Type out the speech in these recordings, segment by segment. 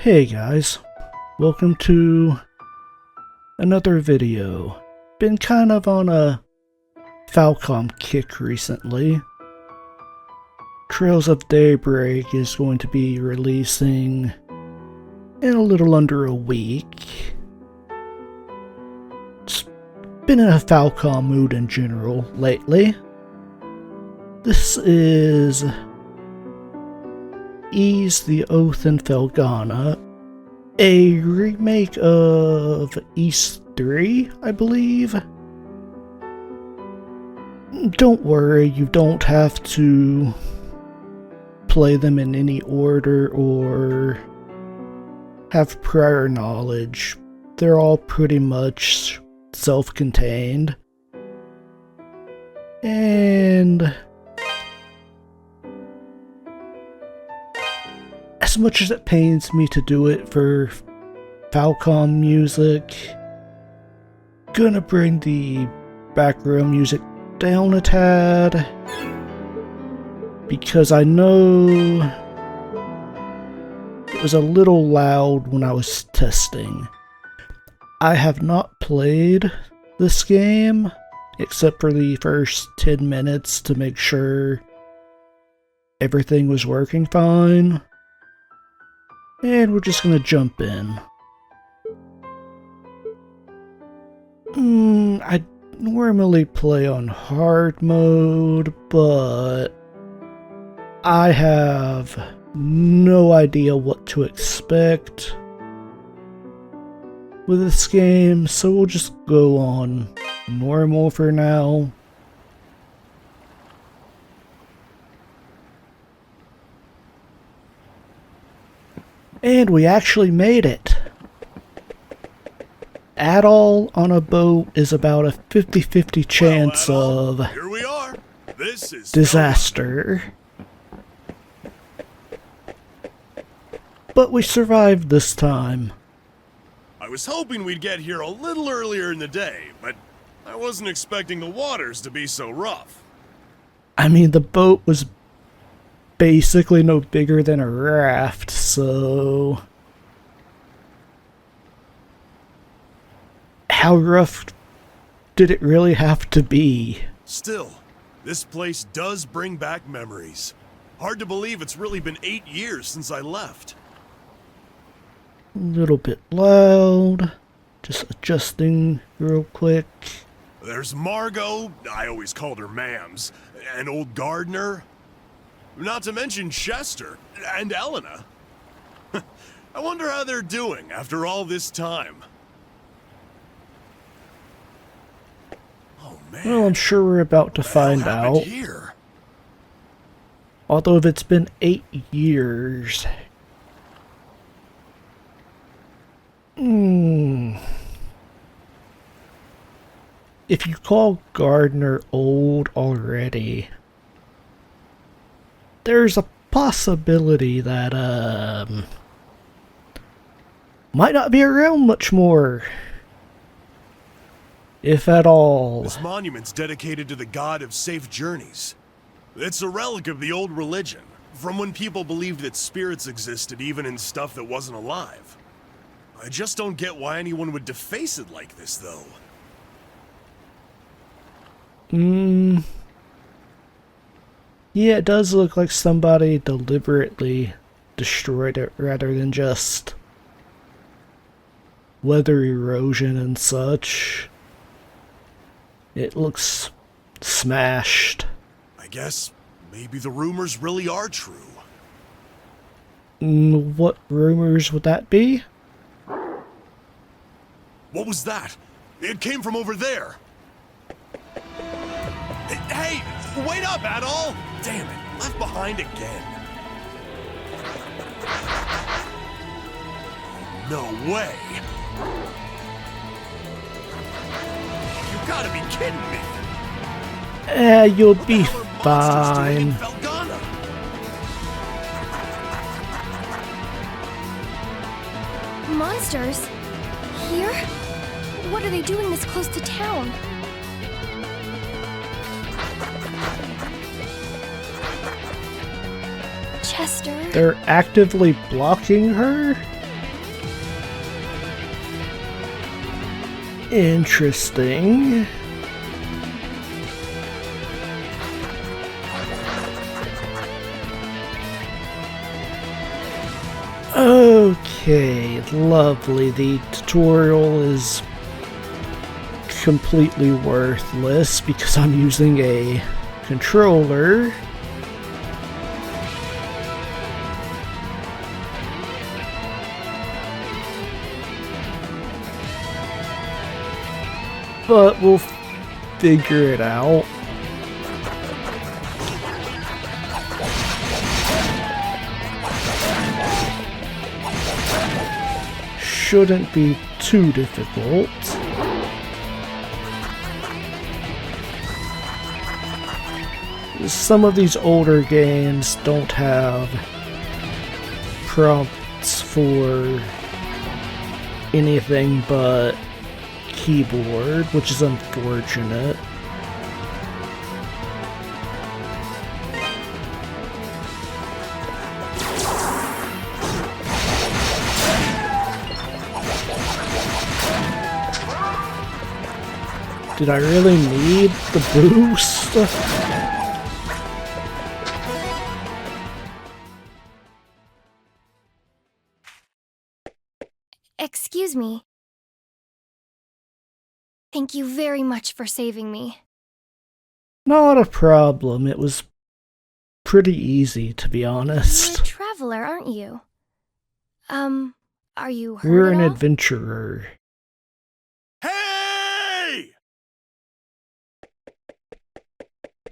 Hey guys, welcome to another video. Been kind of on a Falcom kick recently. Trails of Daybreak is going to be releasing in a little under a week. It's been in a Falcom mood in general lately. This is Ease the Oath in Felghana, a remake of East 3, I believe. Don't worry, you don't have to play them in any order or have prior knowledge. They're all pretty much self-contained. And as much as it pains me to do it for Falcom music, gonna bring the background music down a tad, because I know it was a little loud when I was testing. I have not played this game, except for the first 10 minutes to make sure everything was working fine. And we're just gonna jump in. I normally play on hard mode, but I have no idea what to expect with this game, so we'll just go on normal for now. And we actually made it. Adol on a boat is about a 50-50 chance of here we are. This is disaster. But we survived this time. I was hoping we'd get here a little earlier in the day, but I wasn't expecting the waters to be so rough. I mean, the boat was basically no bigger than a raft, so how rough did it really have to be? Still, this place does bring back memories. Hard to believe it's really been 8 years since I left. A little bit loud. Just adjusting real quick. There's Margot, I always called her Mams, and old Gardner. Not to mention Chester and Elena. I wonder how they're doing after all this time. Oh man. Well, I'm sure we're about to find out. Here? Although if it's been 8 years. If you call Gardner old already, there's a possibility that, might not be around much more. If at all. This monument's dedicated to the god of safe journeys. It's a relic of the old religion, from when people believed that spirits existed even in stuff that wasn't alive. I just don't get why anyone would deface it like this, though. Yeah, it does look like somebody deliberately destroyed it rather than just weather erosion and such. It looks smashed. I guess maybe the rumors really are true. What rumors would that be? What was that? It came from over there. Hey, wait up, Adol! Damn it, left behind again. No way. You gotta be kidding me. You'll be fine. Monsters? Here? What are they doing this close to town? Chester? They're actively blocking her? Interesting. Okay, lovely. The tutorial is completely worthless because I'm using a controller. But we'll figure it out. Shouldn't be too difficult. Some of these older games don't have prompts for anything but keyboard, which is unfortunate. Did I really need the boost? Excuse me. Thank you very much for saving me. Not a problem. It was pretty easy, to be You're honest. a traveler, aren't you? Are you hurt We're at an all? adventurer. Hey!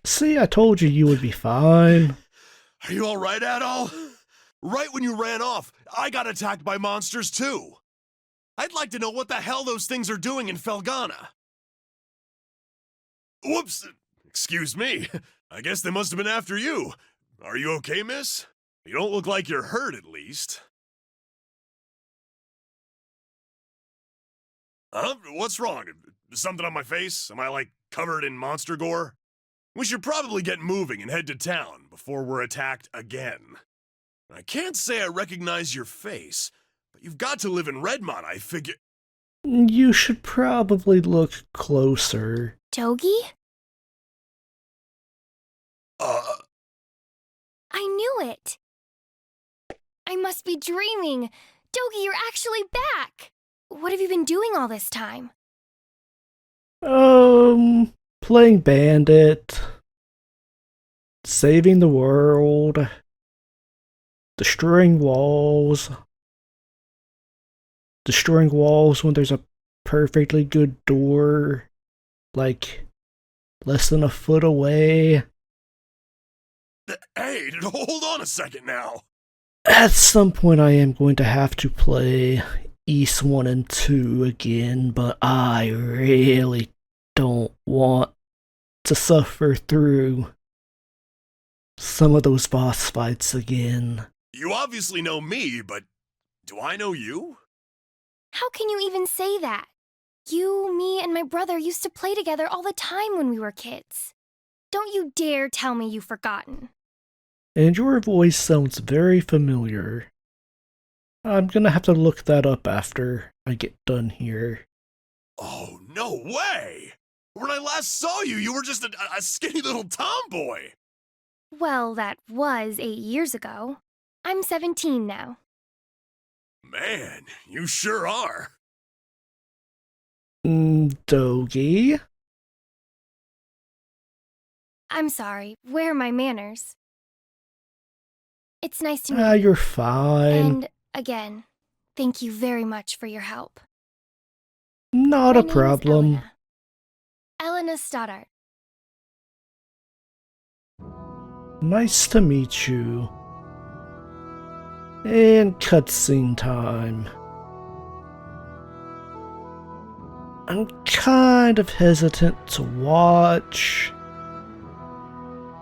See, I told you would be fine. Are you alright, Adol? Right when you ran off, I got attacked by monsters too. I'd like to know what the hell those things are doing in Felghana. Whoops! Excuse me. I guess they must have been after you. Are you okay, miss? You don't look like you're hurt, at least. Huh? What's wrong? Something on my face? Am I, like, covered in monster gore? We should probably get moving and head to town before we're attacked again. I can't say I recognize your face, but you've got to live in Redmont, I figure. You should probably look closer. Dogi? Uh, I knew it! I must be dreaming! Dogi, you're actually back! What have you been doing all this time? Playing bandit. Saving the world. Destroying walls. Destroying walls when there's a perfectly good door, like, less than a foot away. hey, hold on a second now. At some point I am going to have to play East 1 and 2 again, but I really don't want to suffer through some of those boss fights again. You obviously know me, but do I know you? How can you even say that? You, me, and my brother used to play together all the time when we were kids. Don't you dare tell me you've forgotten. And your voice sounds very familiar. I'm gonna have to look that up after I get done here. Oh, no way! When I last saw you, you were just a skinny little tomboy. Well, that was 8 years ago. I'm 17 now. Man, you sure are. Dogi? I'm sorry, where are my manners? It's nice to meet you. You're fine. And, again, thank you very much for your help. Not My a name is problem. Elena Stoddart. Nice to meet you. And cutscene time. I'm kind of hesitant to watch,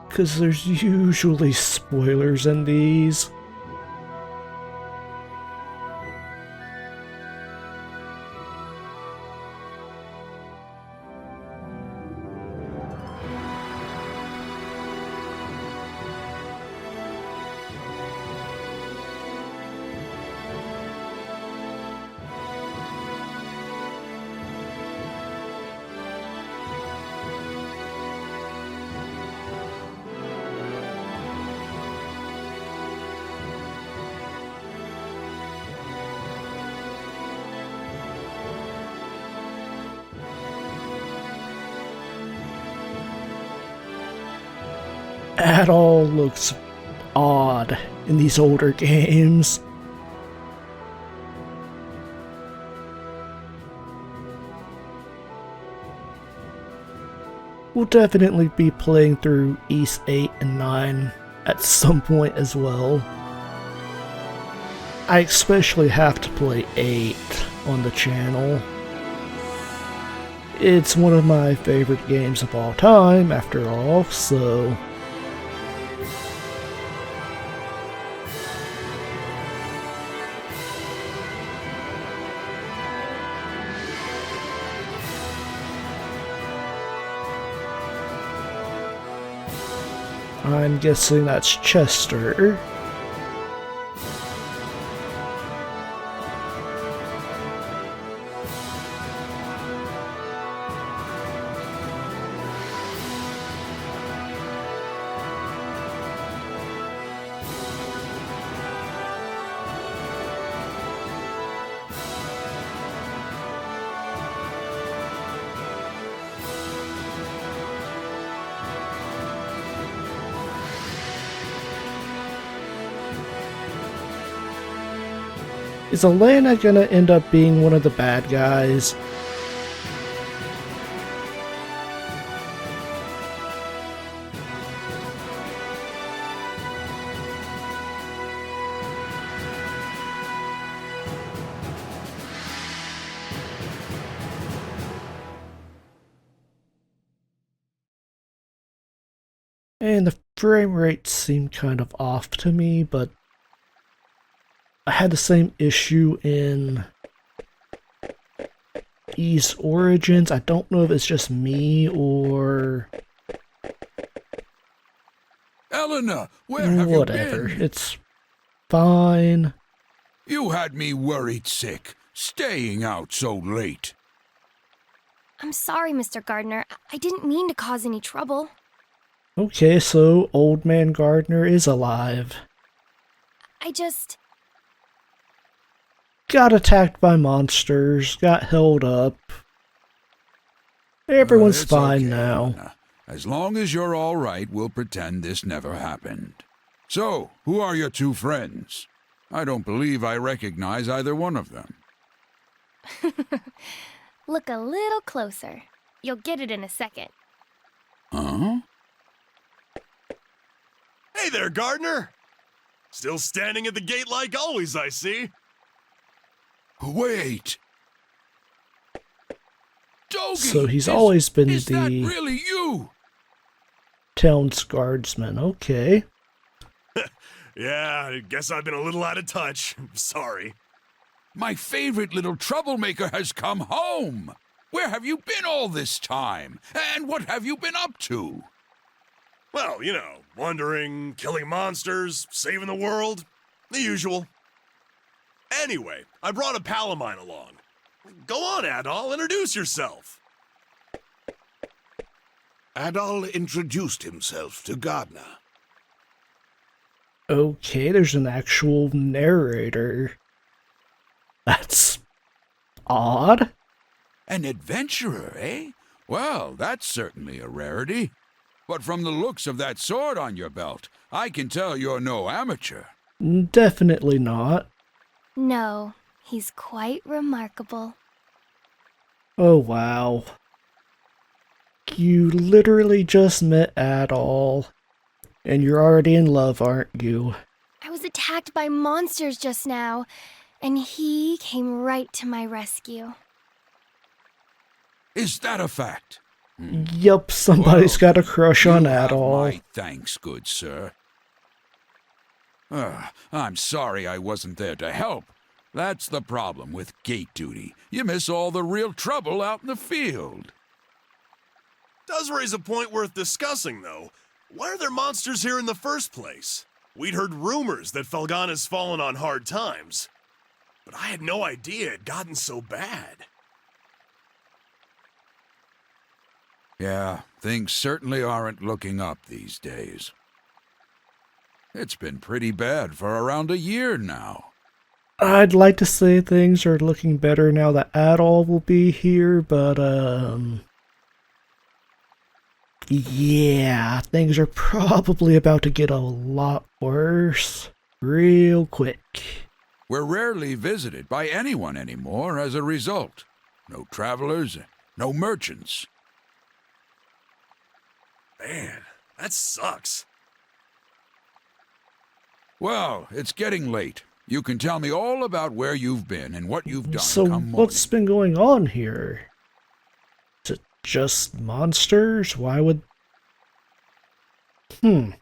because there's usually spoilers in these. Adol looks odd in these older games. We'll definitely be playing through East 8 and 9 at some point as well. I especially have to play 8 on the channel. It's one of my favorite games of all time, after all, so... I'm guessing that's Chester. Is Elena gonna end up being one of the bad guys? And the frame rates seem kind of off to me, but I had the same issue in Ys Origins. I don't know if it's just me or... Elena, where have you whatever. been? It's fine. You had me worried sick, staying out so late. I'm sorry, Mr. Gardner. I didn't mean to cause any trouble. Okay, so Old Man Gardner is alive. I just... Got attacked by monsters, got held up. Everyone's It's fine okay, now. Elena. As long as you're all right, we'll pretend this never happened. So, who are your two friends? I don't believe I recognize either one of them. Look a little closer. You'll get it in a second. Huh? Hey there, Gardner! Still standing at the gate like always, I see. Wait! Dogie! So he's always been is that the really you? town's guardsman. Okay. Yeah, I guess I've been a little out of touch. Sorry. My favorite little troublemaker has come home! Where have you been all this time? And what have you been up to? Well, you know, wandering, killing monsters, saving the world. The usual. Anyway, I brought a pal of mine along. Go on, Adol, introduce yourself. Adol introduced himself to Gardner. Okay, there's an actual narrator. That's odd. An adventurer, eh? Well, that's certainly a rarity. But from the looks of that sword on your belt, I can tell you're no amateur. Definitely not. No, he's quite remarkable. Oh wow. You literally just met Adol, and you're already in love, aren't you? I was attacked by monsters just now, and he came right to my rescue. Is that a fact? Yup, somebody's Well, got a crush you on have Adol. my thanks, good sir. I'm sorry I wasn't there to help. That's the problem with gate duty. You miss all the real trouble out in the field. Does raise a point worth discussing, though. Why are there monsters here in the first place? We'd heard rumors that Felghana's fallen on hard times. But I had no idea it'd gotten so bad. Yeah, things certainly aren't looking up these days. It's been pretty bad for around a year now. I'd like to say things are looking better now that Adol will be here, but Yeah, things are probably about to get a lot worse real quick. We're rarely visited by anyone anymore as a result. No travelers, no merchants. Man, that sucks. Well, it's getting late. You can tell me all about where you've been and what you've done So come what's morning. been going on here? Is it just monsters? Why would... I'm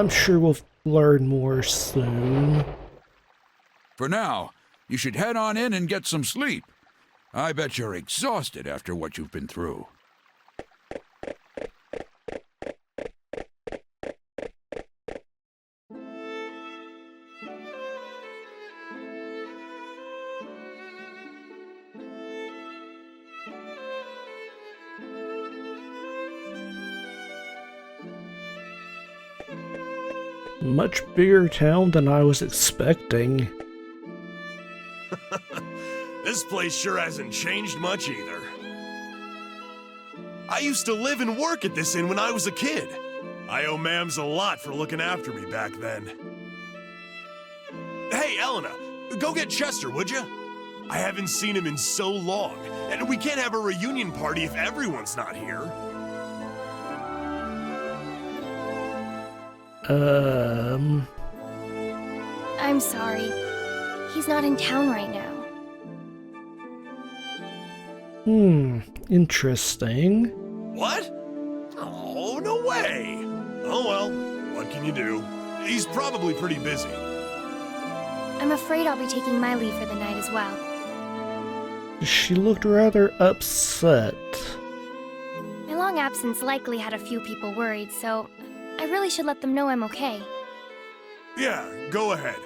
sure we'll learn more soon. For now, you should head on in and get some sleep. I bet you're exhausted after what you've been through. Much bigger town than I was expecting. This place sure hasn't changed much either. I used to live and work at this inn when I was a kid. I owe Mams a lot for looking after me back then. Hey, Elena, go get Chester, would you? I haven't seen him in so long, and we can't have a reunion party if everyone's not here. I'm sorry. He's not in town right now. Interesting. What? Oh, no way! Oh well, what can you do? He's probably pretty busy. I'm afraid I'll be taking my leave for the night as well. She looked rather upset. My long absence likely had a few people worried, so I really should let them know I'm okay. Yeah, go ahead.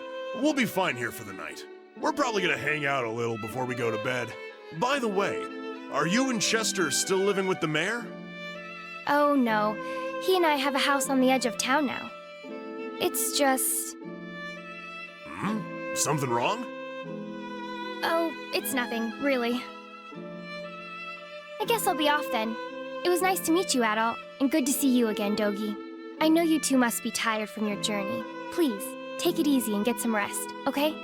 We'll be fine here for the night. We're probably gonna hang out a little before we go to bed. By the way, are you and Chester still living with the mayor? Oh no, he and I have a house on the edge of town now. It's just... Something wrong? Oh, it's nothing, really. I guess I'll be off then. It was nice to meet you, Adol, and good to see you again, Dogi. I know you two must be tired from your journey. Please, take it easy and get some rest, okay?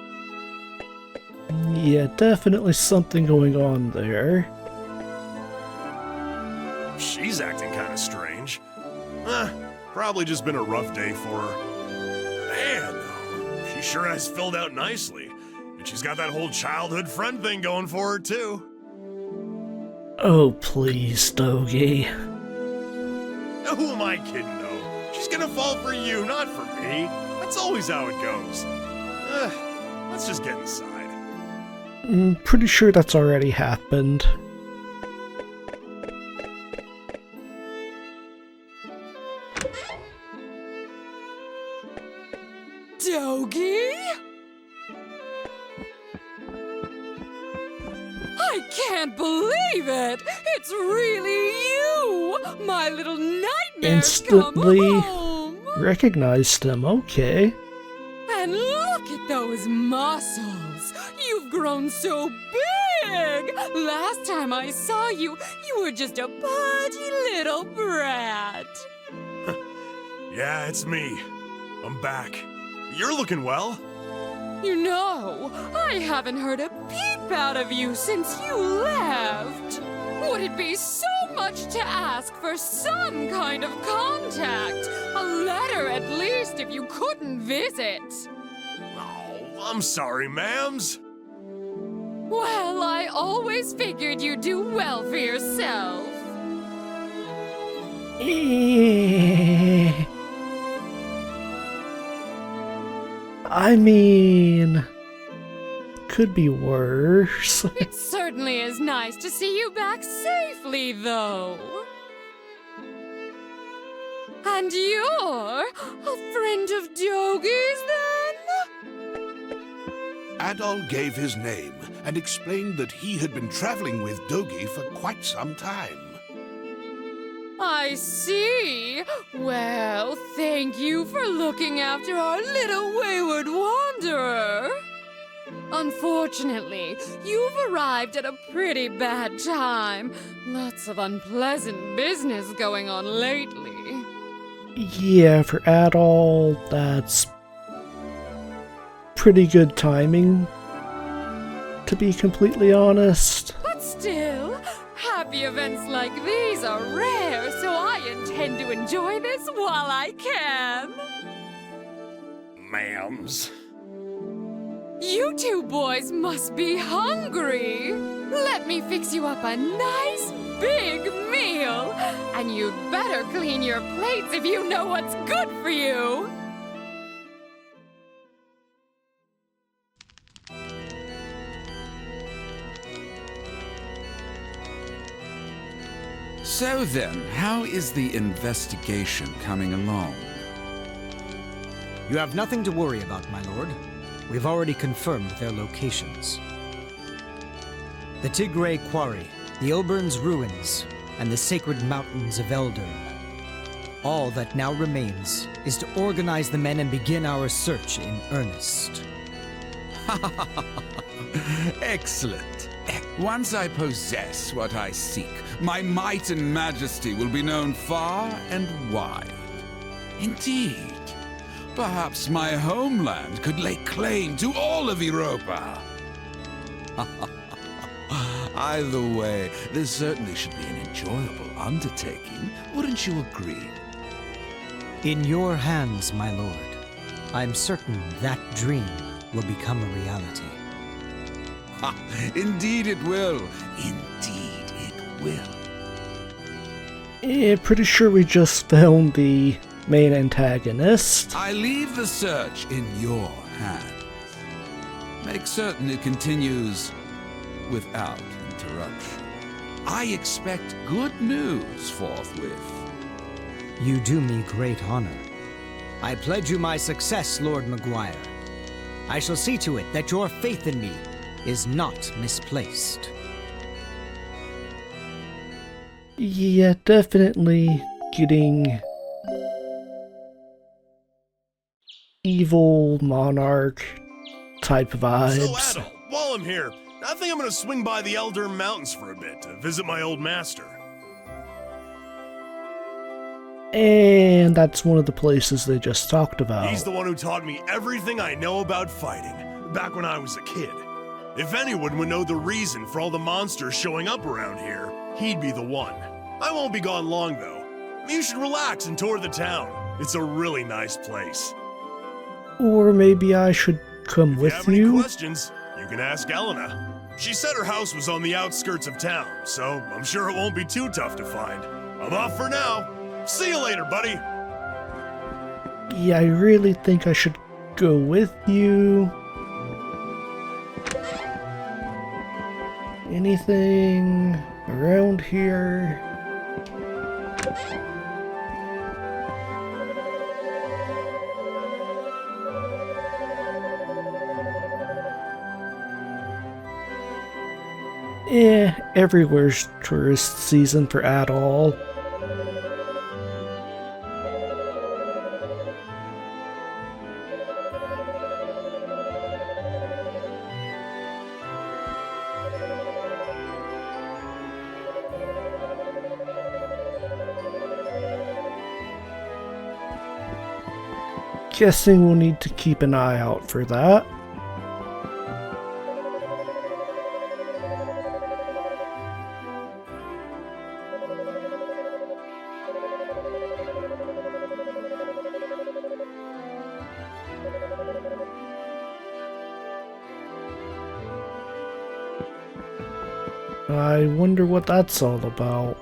Yeah, definitely something going on there. She's acting kinda strange. Probably just been a rough day for her. Man, she sure has filled out nicely. And she's got that whole childhood friend thing going for her, too. Oh, please, Dogi. Who am I kidding, though? She's gonna fall for you, not for me. That's always how it goes. Let's just get inside. Pretty sure that's already happened. Dogi? I can't believe it! It's really you! My little nightmare Instantly come home! recognized him, okay. And look at those muscles! You've grown so big! Last time I saw you, you were just a pudgy little brat. Yeah, it's me. I'm back. You're looking well. You know, I haven't heard a peep out of you since you left. Would it be so much to ask for some kind of contact? A letter at least if you couldn't visit. Oh, I'm sorry, Mams. Well, I always figured you'd do well for yourself. I mean, could be worse. It certainly is nice to see you back safely, though. And you're a friend of Dogi's, then? Adol gave his name and explained that he had been traveling with Dogi for quite some time. I see. Well, thank you for looking after our little wayward wanderer. Unfortunately, you've arrived at a pretty bad time. Lots of unpleasant business going on lately. Yeah, for Adol, that's pretty good timing, to be completely honest. But still, happy events like these are rare, so I intend to enjoy this while I can. Ma'ams. You two boys must be hungry. Let me fix you up a nice big meal. And you'd better clean your plates if you know what's good for you. So then, how is the investigation coming along? You have nothing to worry about, my lord. We've already confirmed their locations. The Tigray Quarry, the Obern's Ruins, and the Sacred Mountains of Eldern. All that now remains is to organize the men and begin our search in earnest. Excellent. Once I possess what I seek, my might and majesty will be known far and wide. Indeed, perhaps my homeland could lay claim to all of Europa. Either way, this certainly should be an enjoyable undertaking. Wouldn't you agree? In your hands, my lord. I'm certain that dream will become a reality. Indeed it will. Indeed it will. Yeah, pretty sure we just found the main antagonist. I leave the search in your hands. Make certain it continues without interruption. I expect good news forthwith. You do me great honor. I pledge you my success, Lord Maguire. I shall see to it that your faith in me is not misplaced. Yeah, definitely getting evil monarch type vibes. So, Adol, while I'm here, I think I'm gonna swing by the Elder Mountains for a bit to visit my old master. And that's one of the places they just talked about. He's the one who taught me everything I know about fighting, back when I was a kid. If anyone would know the reason for all the monsters showing up around here, he'd be the one. I won't be gone long, though. You should relax and tour the town. It's a really nice place. Or maybe I should come If with you have any you? questions, you can ask Elena. She said her house was on the outskirts of town, so I'm sure it won't be too tough to find. I'm off for now. See you later, buddy. Yeah, I really think I should go with you. Anything around here? Everywhere's tourist season for Adol. Guessing we'll need to keep an eye out for that. I wonder what that's all about.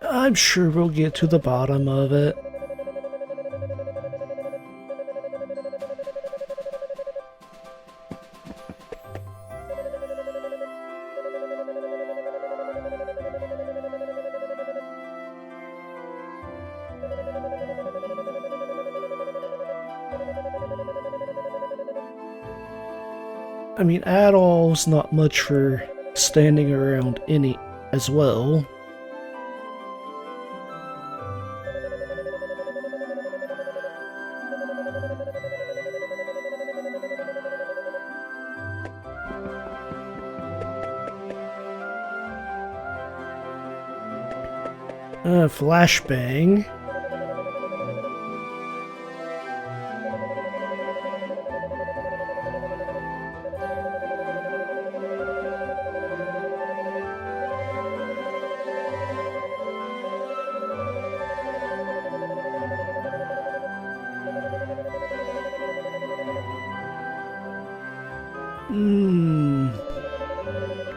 I'm sure we'll get to the bottom of it. I mean, Adol's not much for standing around any as well. Flashbang.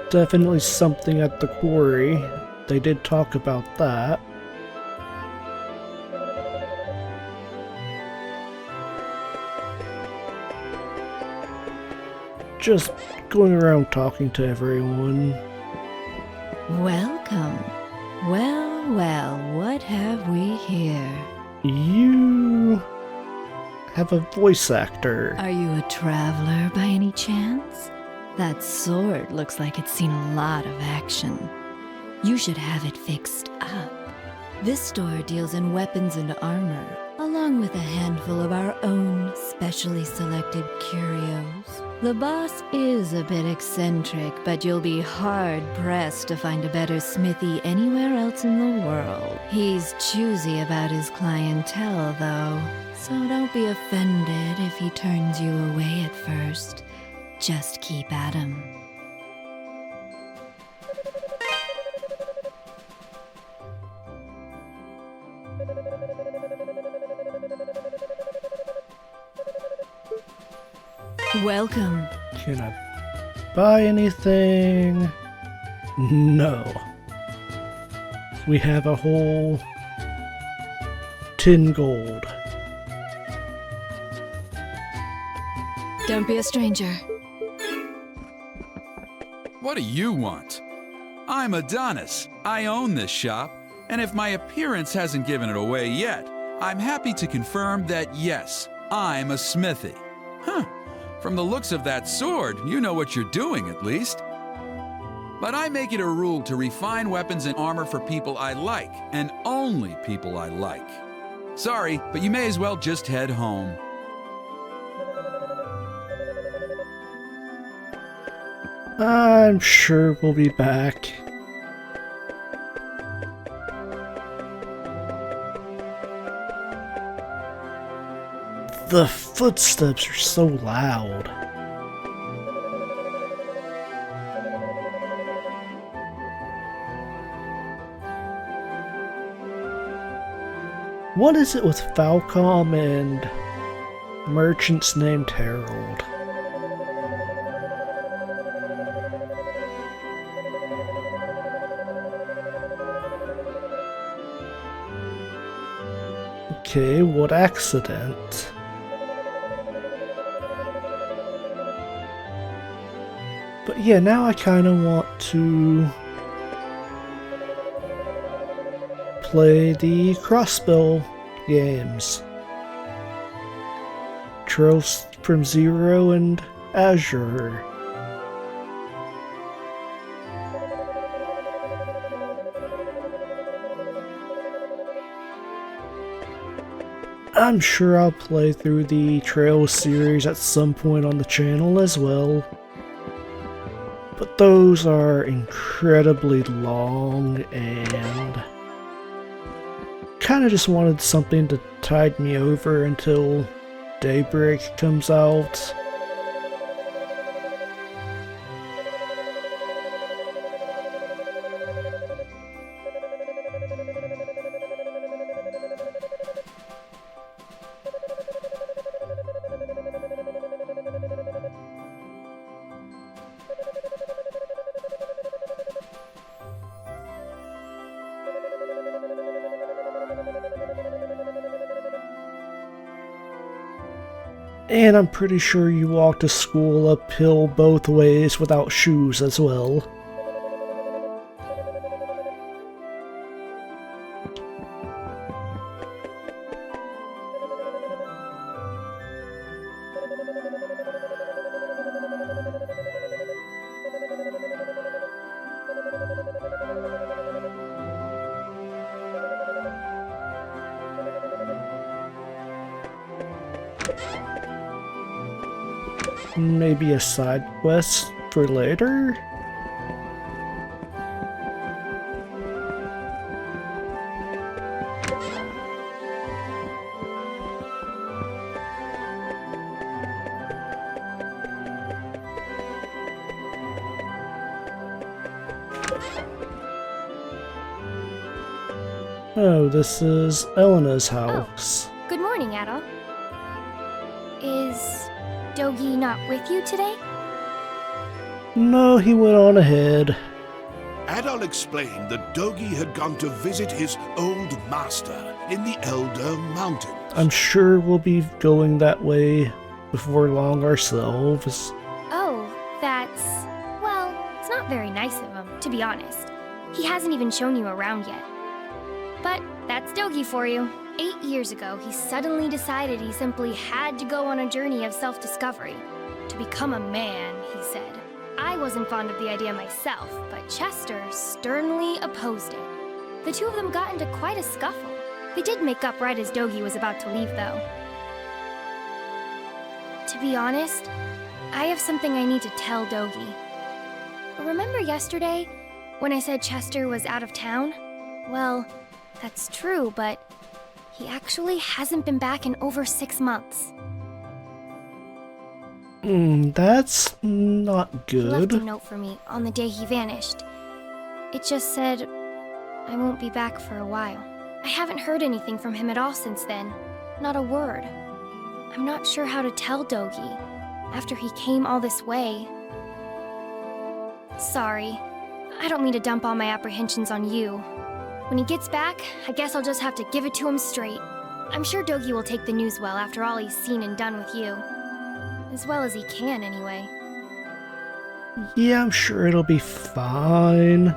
Definitely something at the quarry. They did talk about that. Just going around talking to everyone. Welcome. Well, well, what have we here? You have a voice actor. Are you a traveler by any chance? That sword looks like it's seen a lot of action. You should have it fixed up. This store deals in weapons and armor, along with a handful of our own specially selected curios. The boss is a bit eccentric, but you'll be hard-pressed to find a better smithy anywhere else in the world. He's choosy about his clientele, though, so don't be offended if he turns you away at first. Just keep at him. Welcome. Can I buy anything? No. We have a whole 10 gold. Don't be a stranger. What do you want? I'm Adonis. I own this shop, and if my appearance hasn't given it away yet, I'm happy to confirm that yes, I'm a smithy. Huh. From the looks of that sword, you know what you're doing at least. But I make it a rule to refine weapons and armor for people I like, and only people I like. Sorry, but you may as well just head home. I'm sure we'll be back. The footsteps are so loud. What is it with Falcom and merchants named Harold? Okay, what accident? But yeah, now I kind of want to play the crossbow games. Trails from Zero and Azure. I'm sure I'll play through the Trails series at some point on the channel as well. But those are incredibly long and kind of just wanted something to tide me over until Daybreak comes out. And I'm pretty sure you walk to school uphill both ways without shoes as well. Maybe a side quest for later? Oh, this is Elena's house. Good morning, Adol. Is Dogi not with you today? No, he went on ahead. Adol explained that Dogi had gone to visit his old master in the Elder Mountains. I'm sure we'll be going that way before long ourselves. Oh, that's... well, it's not very nice of him, to be honest. He hasn't even shown you around yet. But that's Dogi for you. 8 years ago, he suddenly decided he simply had to go on a journey of self-discovery. To become a man, he said. I wasn't fond of the idea myself, but Chester sternly opposed it. The two of them got into quite a scuffle. They did make up right as Dogi was about to leave, though. To be honest, I have something I need to tell Dogi. Remember yesterday, when I said Chester was out of town? Well, that's true, but he actually hasn't been back in over 6 months. That's not He left a good. note for me on the day he vanished. It just said, I won't be back for a while. I haven't heard anything from him at all since then. Not a word. I'm not sure how to tell Dogi, after he came all this way. Sorry. I don't mean to dump all my apprehensions on you. When he gets back, I guess I'll just have to give it to him straight. I'm sure Dogi will take the news well after all he's seen and done with you. As well as he can, anyway. Yeah, I'm sure it'll be fine.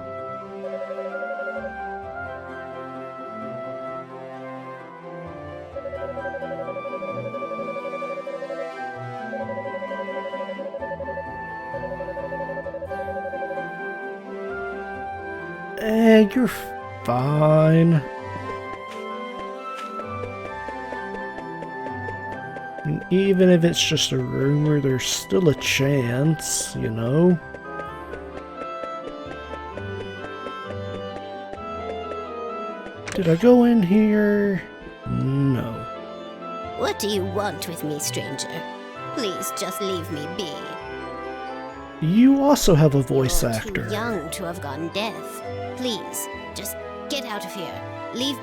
You're fine. And even if it's just a rumor, there's still a chance, you know? Did I go in here? No. What do you want with me, stranger? Please just leave me be. You also have a voice You're actor. too young to have gone deaf. Please, just get out of here. Leave.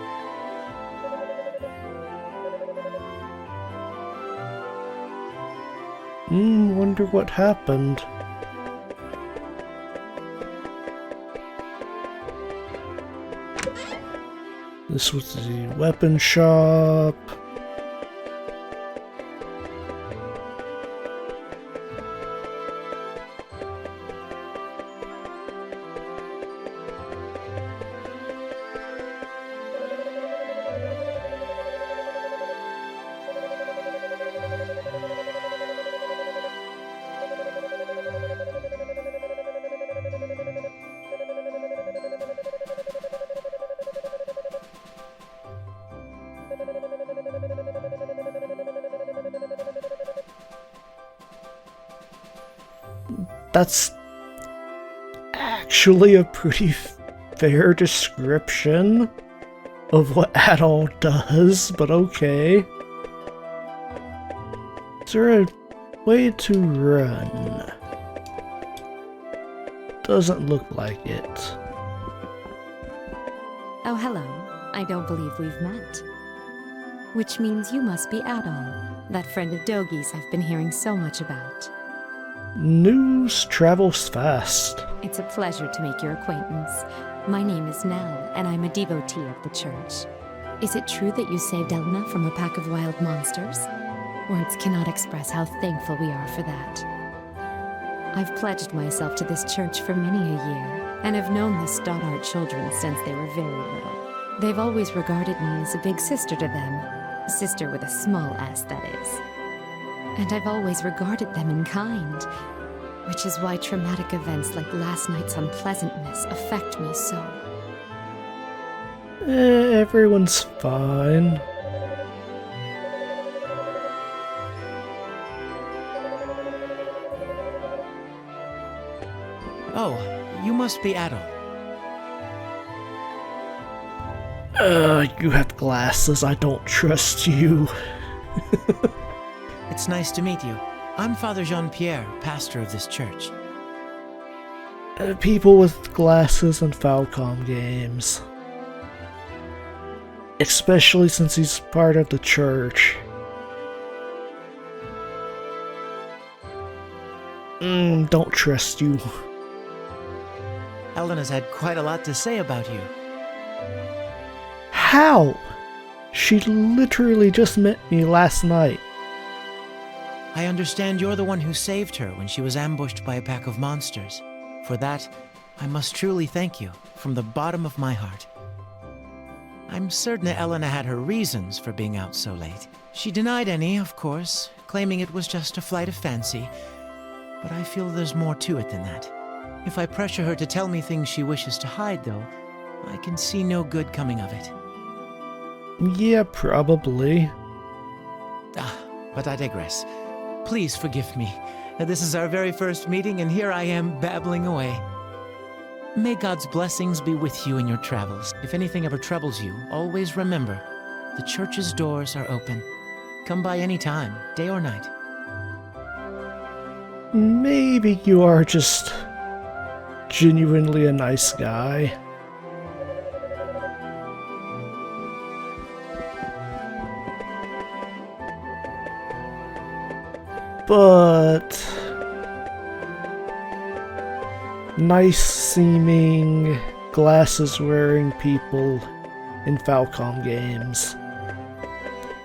Wonder what happened. This was the weapon shop. That's actually a pretty fair description of what Adol does, but okay. Is there a way to run? Doesn't look like it. Oh, hello. I don't believe we've met. Which means you must be Adol, that friend of Dogi's I've been hearing so much about. News travels fast. It's a pleasure to make your acquaintance. My name is Nell, and I'm a devotee of the church. Is it true that you saved Elena from a pack of wild monsters? Words cannot express how thankful we are for that. I've pledged myself to this church for many a year, and have known the Stoddart children since they were very little. They've always regarded me as a big sister to them. Sister with a small s, that is. And I've always regarded them in kind, which is why traumatic events like last night's unpleasantness affect me so. Everyone's fine. Oh, you must be Adol. You have glasses. I don't trust you. It's nice to meet you. I'm Father Jean-Pierre, pastor of this church. People with glasses in Falcom games. Especially since he's part of the church. Don't trust you. Elena's had quite a lot to say about you. How? She literally just met me last night. I understand you're the one who saved her when she was ambushed by a pack of monsters. For that, I must truly thank you, from the bottom of my heart. I'm certain Elena had her reasons for being out so late. She denied any, of course, claiming it was just a flight of fancy. But I feel there's more to it than that. If I pressure her to tell me things she wishes to hide, though, I can see no good coming of it. Yeah, probably. But I digress. Please forgive me. This is our very first meeting, and here I am babbling away. May God's blessings be with you in your travels. If anything ever troubles you, always remember, the church's doors are open. Come by any time, day or night. Maybe you are just genuinely a nice guy. But nice-seeming, glasses-wearing people in Falcom games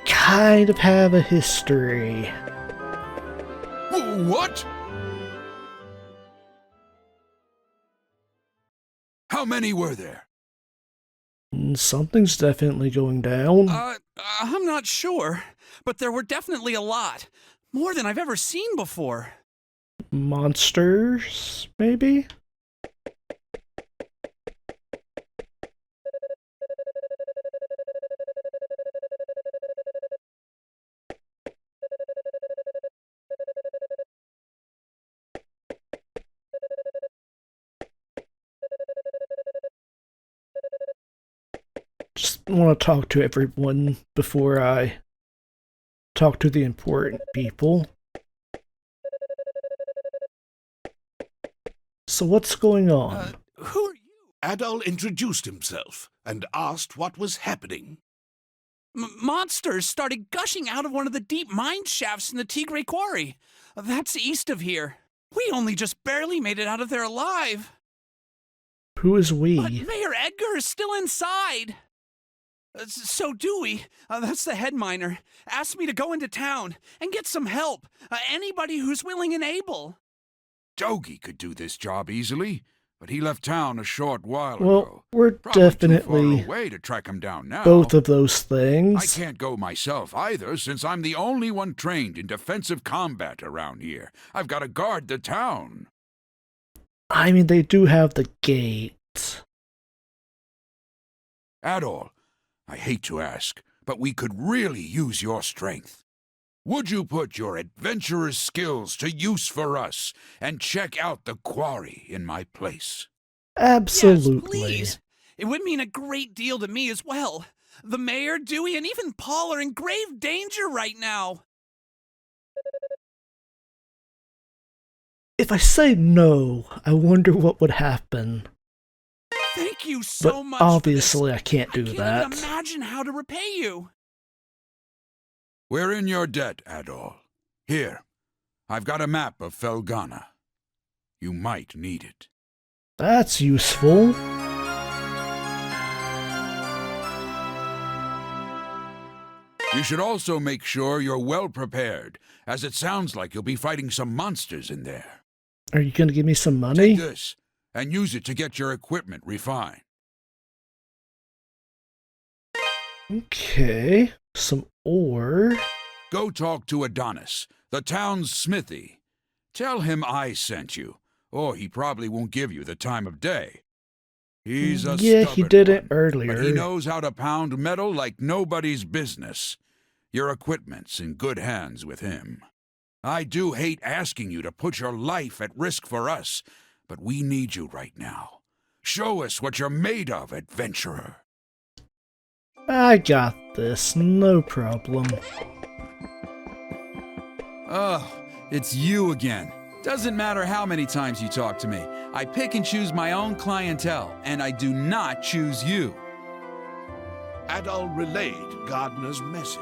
kind of have a history. What? How many were there? Something's definitely going down. I'm not sure, but there were definitely a lot. More than I've ever seen before. Monsters, maybe? Just want to talk to everyone before I talk to the important people. So what's going on? Who are you? Adol introduced himself and asked what was happening. Monsters started gushing out of one of the deep mine shafts in the Tigre Quarry. That's east of here. We only just barely made it out of there alive. Who is we? But Mayor Edgar is still inside. So Dewey, that's the head miner, asked me to go into town and get some help. Anybody who's willing and able. Dogi could do this job easily, but he left town a short while ago. Well, we're Probably definitely too far away to track him down now. both of those things. I can't go myself either, since I'm the only one trained in defensive combat around here. I've got to guard the town. I mean, they do have the gate. Adol, I hate to ask, but we could really use your strength. Would you put your adventurer's skills to use for us and check out the quarry in my place? Absolutely. Yes, please. It would mean a great deal to me as well. The mayor, Dewey, and even Paul are in grave danger right now. If I say no, I wonder what would happen. Thank you so But much. obviously I can't do I can't that. even imagine how to repay you. We're in your debt, Adol. Here, I've got a map of Felghana. You might need it. That's useful. You should also make sure you're well prepared, as it sounds like you'll be fighting some monsters in there. Are you going to give me some money? Take this, and use it to get your equipment refined. Okay, some ore. Go talk to Adonis, the town's smithy. Tell him I sent you, or he probably won't give you the time of day. He's a Yeah, he stubborn did it one, earlier. but he knows how to pound metal like nobody's business. Your equipment's in good hands with him. I do hate asking you to put your life at risk for us, but we need you right now. Show us what you're made of, adventurer. I got this, no problem. Oh, it's you again. Doesn't matter how many times you talk to me. I pick and choose my own clientele, and I do not choose you. Adol relayed Gardner's message.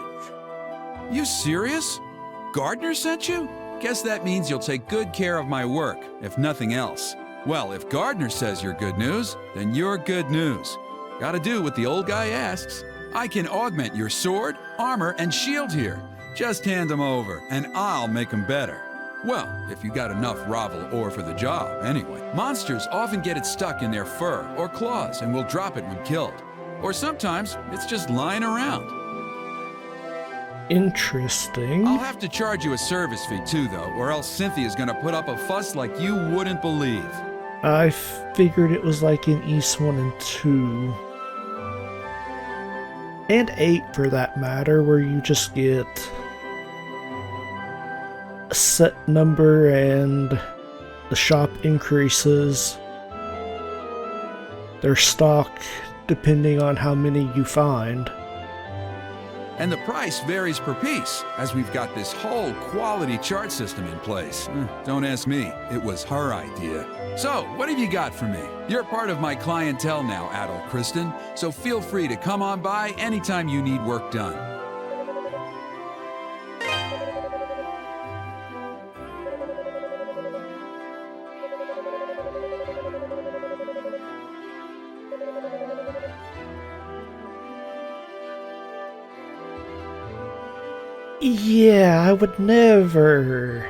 You serious? Gardner sent you? Guess that means you'll take good care of my work, if nothing else. Well, if Gardner says you're good news, then you're good news. Gotta do what the old guy asks. I can augment your sword, armor, and shield here. Just hand them over, and I'll make them better. Well, if you got enough Ravel ore for the job, anyway. Monsters often get it stuck in their fur or claws and will drop it when killed. Or sometimes it's just lying around. Interesting. I'll have to charge you a service fee too, though, or else Cynthia's gonna put up a fuss like you wouldn't believe. I figured it was like in East 1 and 2. And 8 for that matter, where you just get a set number and the shop increases their stock depending on how many you find. And the price varies per piece, as we've got this whole quality chart system in place. Don't ask me, it was her idea. So, what have you got for me? You're part of my clientele now, Adol Kristen, so feel free to come on by anytime you need work done. Yeah, I would never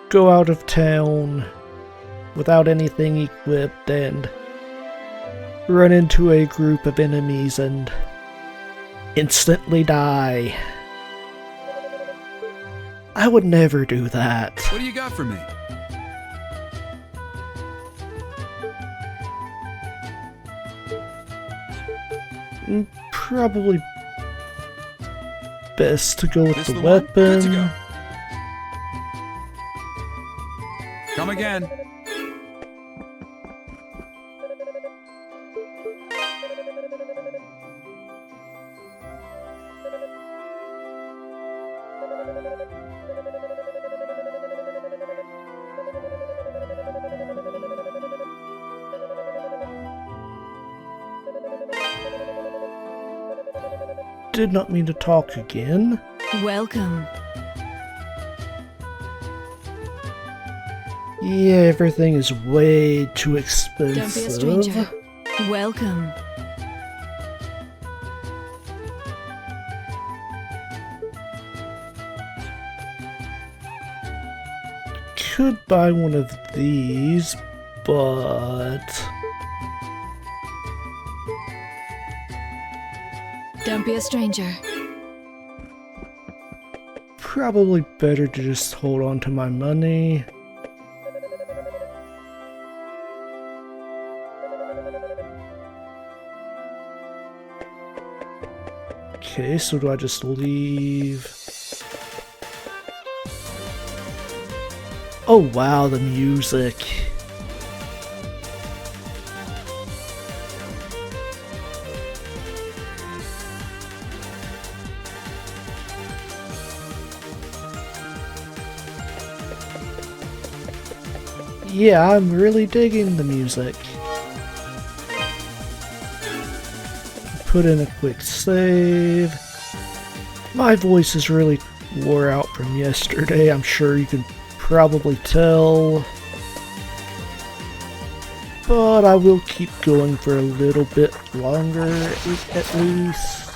go out of town without anything equipped and run into a group of enemies and instantly die. I would never do that. What do you got for me? Probably best to go with This the the one? Good to weapon. go. Come again. Did not mean to talk again. Welcome. Yeah, everything is way too Don't be a expensive. stranger. Welcome. Could buy one of these, but Don't be a stranger. probably better to just hold on to my money. Okay, so do I just leave? Oh wow, the music. Yeah, I'm really digging the music. Put in a quick save. My voice is really wore out from yesterday, I'm sure you can probably tell. But I will keep going for a little bit longer, at least.